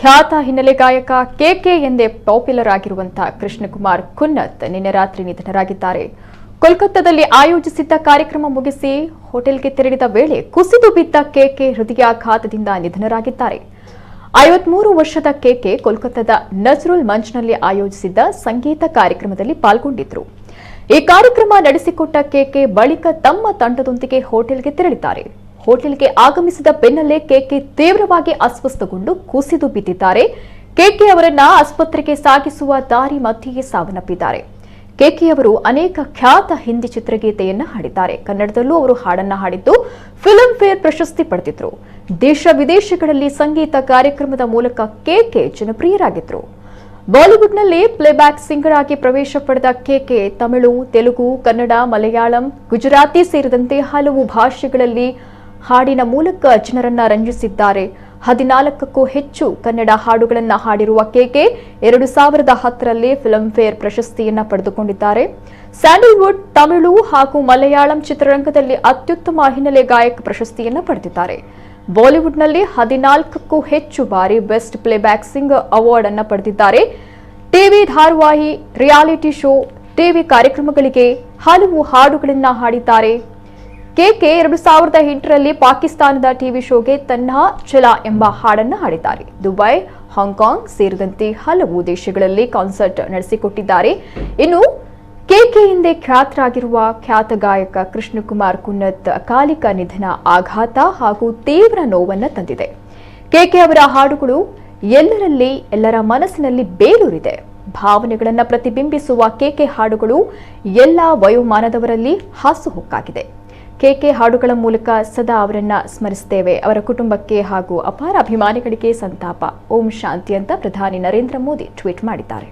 ಖ್ಯಾತ ಹಿನ್ನೆಲೆ ಗಾಯಕ ಕೆಕೆ ಎಂದೇ ಪಾಪ್ಯುಲರ್ ಆಗಿರುವಂತಹ ಕೃಷ್ಣಕುಮಾರ್ ಕುನ್ನತ್ ನಿನ್ನೆ ರಾತ್ರಿ ನಿಧನರಾಗಿದ್ದಾರೆ. ಕೋಲ್ಕತ್ತಾದಲ್ಲಿ ಆಯೋಜಿಸಿದ್ದ ಕಾರ್ಯಕ್ರಮ ಮುಗಿಸಿ ಹೋಟೆಲ್ಗೆ ತೆರಳಿದ ವೇಳೆ ಕುಸಿದು ಬಿದ್ದ ಕೆಕೆ ಹೃದಯಾಘಾತದಿಂದ ನಿಧನರಾಗಿದ್ದಾರೆ. 53 ವರ್ಷದ ಕೆಕೆ ಕೋಲ್ಕತ್ತಾದ ನಜ್ರುಲ್ ಮಂಚ್ನಲ್ಲಿ ಆಯೋಜಿಸಿದ್ದ ಸಂಗೀತ ಕಾರ್ಯಕ್ರಮದಲ್ಲಿ ಪಾಲ್ಗೊಂಡಿದ್ದರು. ಈ ಕಾರ್ಯಕ್ರಮ ನಡೆಸಿಕೊಟ್ಟ ಕೆಕೆ ಬಳಿಕ ತಮ್ಮ ತಂಡದೊಂದಿಗೆ ಹೋಟೆಲ್ಗೆ ತೆರಳಿದ್ದಾರೆ. ಹೋಟೆಲ್ಗೆ ಆಗಮಿಸಿದ ಬೆನ್ನಲ್ಲೇ ಕೆಕೆ ತೀವ್ರವಾಗಿ ಅಸ್ವಸ್ಥಗೊಂಡು ಕುಸಿದು ಬಿದ್ದಿದ್ದಾರೆ. ಕೆಕೆ ಅವರನ್ನ ಆಸ್ಪತ್ರೆಗೆ ಸಾಗಿಸುವ ದಾರಿ ಮಧ್ಯೆಯೇ ಸಾವನ್ನಪ್ಪಿದ್ದಾರೆ. ಕೆಕೆ ಅವರು ಅನೇಕ ಖ್ಯಾತ ಹಿಂದಿ ಚಿತ್ರಗೀತೆಯನ್ನ ಹಾಡಿದ್ದಾರೆ. ಕನ್ನಡದಲ್ಲೂ ಅವರು ಹಾಡನ್ನ ಹಾಡಿದ್ದು ಫಿಲ್ಮ್ ಫೇರ್ ಪ್ರಶಸ್ತಿ ಪಡೆದಿದ್ರು. ದೇಶ ವಿದೇಶಗಳಲ್ಲಿ ಸಂಗೀತ ಕಾರ್ಯಕ್ರಮದ ಮೂಲಕ ಕೆಕೆ ಜನಪ್ರಿಯರಾಗಿದ್ರು. ಬಾಲಿವುಡ್ನಲ್ಲಿ ಪ್ಲೇಬ್ಯಾಕ್ ಸಿಂಗರ್ ಆಗಿ ಪ್ರವೇಶ ಪಡೆದ ಕೆಕೆ ತಮಿಳು, ತೆಲುಗು, ಕನ್ನಡ, ಮಲಯಾಳಂ, ಗುಜರಾತಿ ಸೇರಿದಂತೆ ಹಲವು ಭಾಷೆಗಳಲ್ಲಿ ಹಾಡಿನ ಮೂಲಕ ಜನರನ್ನ ರಂಜಿಸಿದ್ದಾರೆ. 14ಕ್ಕೂ ಹೆಚ್ಚು ಕನ್ನಡ ಹಾಡುಗಳನ್ನು ಹಾಡಿರುವ ಕೆಕೆ 2010ರಲ್ಲಿ ಫಿಲ್ಮ್ ಫೇರ್ ಪ್ರಶಸ್ತಿಯನ್ನ ಪಡೆದುಕೊಂಡಿದ್ದಾರೆ. ಸ್ಯಾಂಡಲ್ವುಡ್, ತಮಿಳು ಹಾಗೂ ಮಲಯಾಳಂ ಚಿತ್ರರಂಗದಲ್ಲಿ ಅತ್ಯುತ್ತಮ ಹಿನ್ನೆಲೆ ಗಾಯಕ ಪ್ರಶಸ್ತಿಯನ್ನ ಪಡೆದಿದ್ದಾರೆ. ಬಾಲಿವುಡ್ನಲ್ಲಿ 14ಕ್ಕೂ ಹೆಚ್ಚು ಬಾರಿ ಬೆಸ್ಟ್ ಪ್ಲೇಬ್ಯಾಕ್ ಸಿಂಗರ್ ಅವಾರ್ಡ್ ಅನ್ನ ಪಡೆದಿದ್ದಾರೆ. ಟಿವಿ ಧಾರಾವಾಹಿ, ರಿಯಾಲಿಟಿ ಶೋ, ಟಿವಿ ಕಾರ್ಯಕ್ರಮಗಳಿಗೆ ಹಲವು ಹಾಡುಗಳನ್ನ ಹಾಡಿದ್ದಾರೆ. ಕೆಕೆ 2008ರಲ್ಲಿ ಪಾಕಿಸ್ತಾನದ ಟಿವಿ ಶೋಗೆ ತನ್ನಾ ಚಲಾ ಎಂಬ ಹಾಡನ್ನು ಹಾಡಿದ್ದಾರೆ. ದುಬೈ, ಹಾಂಗ್ಕಾಂಗ್ ಸೇರಿದಂತೆ ಹಲವು ದೇಶಗಳಲ್ಲಿ ಕಾನ್ಸರ್ಟ್ ನಡೆಸಿಕೊಟ್ಟಿದ್ದಾರೆ. ಇನ್ನು ಕೆಕೆ ಎಂದೇ ಖ್ಯಾತರಾಗಿರುವ ಖ್ಯಾತ ಗಾಯಕ ಕೃಷ್ಣಕುಮಾರ್ ಕುನ್ನತ್ ಅಕಾಲಿಕ ನಿಧನ ಆಘಾತ ಹಾಗೂ ತೀವ್ರ ನೋವನ್ನು ತಂದಿದೆ. ಕೆಕೆ ಅವರ ಹಾಡುಗಳು ಎಲ್ಲರ ಮನಸ್ಸಿನಲ್ಲಿ ಬೇರೂರಿದೆ. ಭಾವನೆಗಳನ್ನು ಪ್ರತಿಬಿಂಬಿಸುವ ಕೆಕೆ ಹಾಡುಗಳು ಎಲ್ಲ ವಯೋಮಾನದವರಲ್ಲಿ ಹಾಸುಹೊಕ್ಕಾಗಿದೆ. ಕೆಕೆ ಹಾಡುಗಳ ಮೂಲಕ ಸದಾ ಅವರನ್ನ ಸ್ಮರಿಸುತ್ತೇವೆ. ಅವರ ಕುಟುಂಬಕ್ಕೆ ಹಾಗೂ ಅಪಾರ ಅಭಿಮಾನಿಗಳಿಗೆ ಸಂತಾಪ. ಓಂ ಶಾಂತಿ ಅಂತ ಪ್ರಧಾನಿ ನರೇಂದ್ರ ಮೋದಿ ಟ್ವೀಟ್ ಮಾಡಿದ್ದಾರೆ.